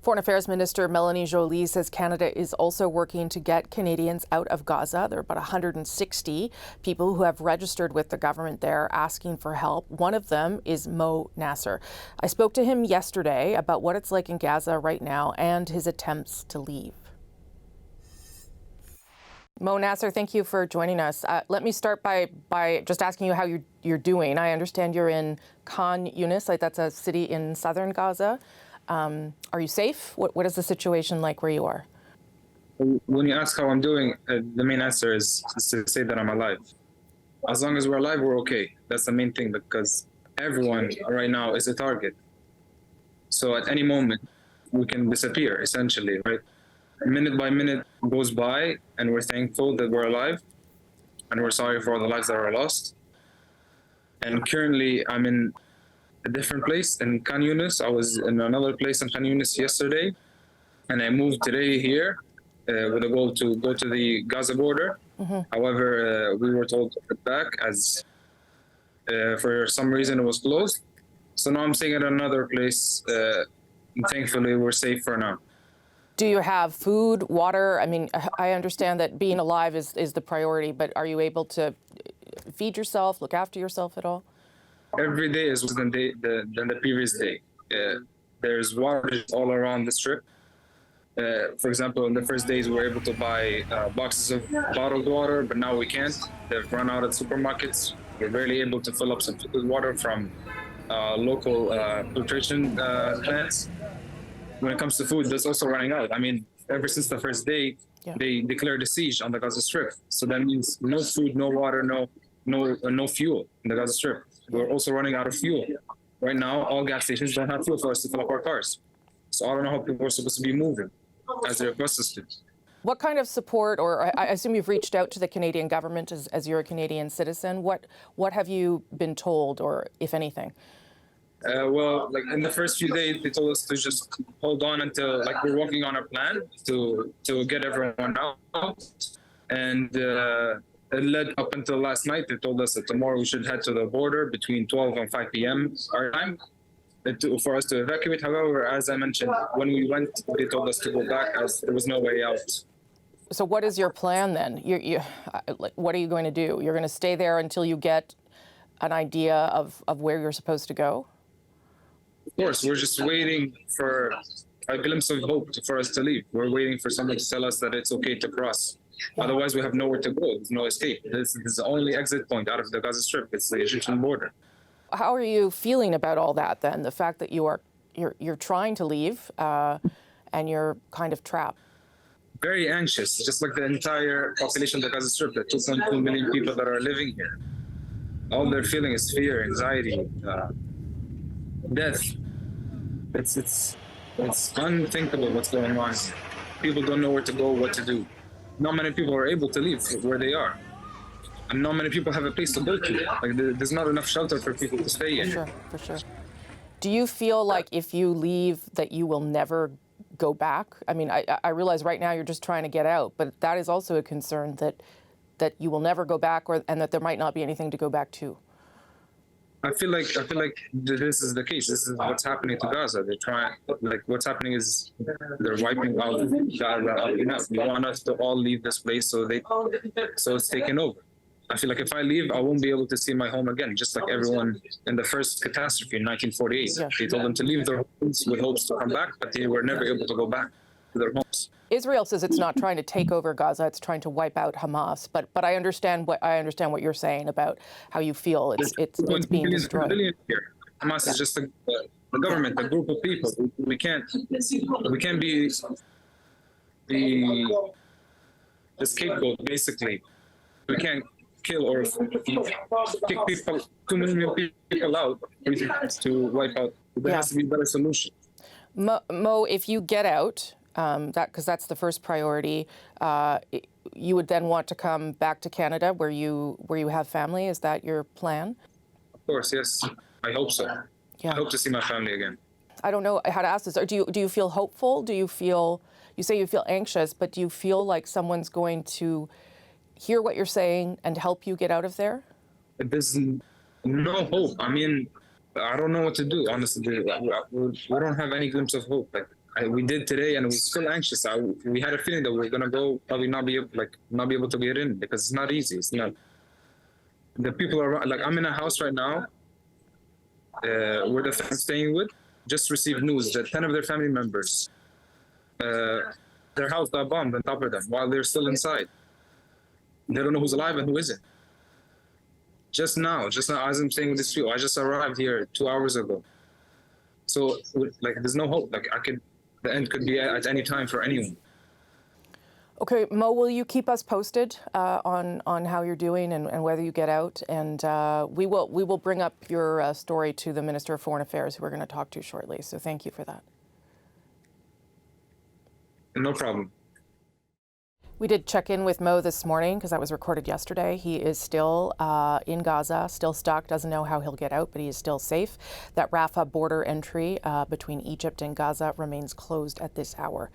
Foreign Affairs Minister Melanie Joly says Canada is also working to get Canadians out of Gaza. There are about 160 people who have registered with the government there asking for help. One of them is Moe Nasser. I spoke to him yesterday about what it's like in Gaza right now and his attempts to leave. Moe Nasser, thank you for joining us. Let me start by just asking you how you're doing. I understand you're in Khan Yunis, that's a city in southern Gaza. Are you safe? What is the situation like where you are? When you ask how I'm doing, the main answer is to say that I'm alive. As long as we're alive, we're okay. That's the main thing, because everyone right now is a target. So at any moment, we can disappear, essentially, right? Minute by minute goes by, and we're thankful that we're alive, and we're sorry for all the lives that are lost. And currently, I'm in a different place in Khan Yunis. I was in another place in Khan Yunis yesterday, and I moved today here with a goal to go to the Gaza border. Mm-hmm. However, we were told to get back as for some reason it was closed. So now I'm staying at another place. And thankfully, we're safe for now. Do you have food, water? I mean, I understand that being alive is the priority, but are you able to feed yourself, look after yourself at all? Every day is worse than the previous day. There's water all around the strip. For example, in the first days, we were able to buy boxes of bottled water, but now we can't. They've run out at supermarkets. We're barely able to fill up some water from local filtration plants. When it comes to food, that's also running out. I mean, ever since the first day, they declared a siege on the Gaza Strip. So that means no food, no water, no fuel in the Gaza Strip. We're also running out of fuel. Right now, all gas stations don't have fuel for us to fill up our cars. So I don't know how people are supposed to be moving as they request us to. What kind of support, or I assume you've reached out to the Canadian government as you're a Canadian citizen. What have you been told, or if anything? Well, like in the first few days, they told us to just hold on until, like, we're working on a plan to get everyone out. And it led up until last night. They told us that tomorrow we should head to the border between 12 and 5 p.m. our time for us to evacuate. However, as I mentioned, when we went, they told us to go back as there was no way out. So what is your plan then? What are you going to do? You're going to stay there until you get an idea of where you're supposed to go? Of course, we're just waiting for a glimpse of hope for us to leave. We're waiting for someone to tell us that it's okay to cross. Otherwise, we have nowhere to go. There's no escape. This is the only exit point out of the Gaza Strip. It's the Egyptian border. How are you feeling about all that then? The fact that you're trying to leave and you're kind of trapped. Very anxious, just like the entire population of the Gaza Strip, the 2.2 million people that are living here. All they're feeling is fear, anxiety, death. It's unthinkable what's going on. People don't know where to go, what to do. Not many people are able to leave where they are. And not many people have a place to go to. Like, there's not enough shelter for people to stay in. For sure. Do you feel like if you leave that you will never go back? I mean, I realize right now you're just trying to get out, but that is also a concern that you will never go back, and that there might not be anything to go back to. I feel like this is the case. This is what's happening to Gaza. They're trying, what's happening is they're wiping out Gaza. They want us to all leave this place, so it's taken over. I feel like if I leave, I won't be able to see my home again, just like everyone in the first catastrophe in 1948. Yeah. They told them to leave their homes with hopes to come back, but they were never able to go back to their homes. Israel says it's not trying to take over Gaza; it's trying to wipe out Hamas. But I understand what you're saying about how you feel. It's being destroyed. Hamas is just the government, a group of people. We can't be the scapegoat. Basically, we can't kill or kick people, 2 million people out to wipe out. There has to be a better solution. Mo, if you get out, because that's the first priority, you would then want to come back to Canada where you have family. Is that your plan? Of course, yes. I hope so. Yeah. I hope to see my family again. I don't know how to ask this. Or do you feel hopeful? You say you feel anxious, but do you feel like someone's going to hear what you're saying and help you get out of there? There's no hope. I mean, I don't know what to do, honestly. We don't have any glimpse of hope. Like, we did today, and we were still anxious. We had a feeling that we were gonna go, probably not be able to get in, because it's not easy. It's not. The people are like, I'm in a house right now, where the family's staying with, just received news that 10 of their family members, their house got bombed on top of them while they're still inside. They don't know who's alive and who isn't. Just now, as I'm saying with this people, I just arrived here 2 hours ago. So, like, there's no hope. Like, the end could be at any time for anyone. Okay, Mo, will you keep us posted on how you're doing and whether you get out? And we will bring up your story to the Minister of Foreign Affairs, who we're going to talk to shortly. So thank you for that. No problem. We did check in with Mo this morning because that was recorded yesterday. He is still in Gaza, still stuck, doesn't know how he'll get out, but he is still safe. That Rafah border entry between Egypt and Gaza remains closed at this hour.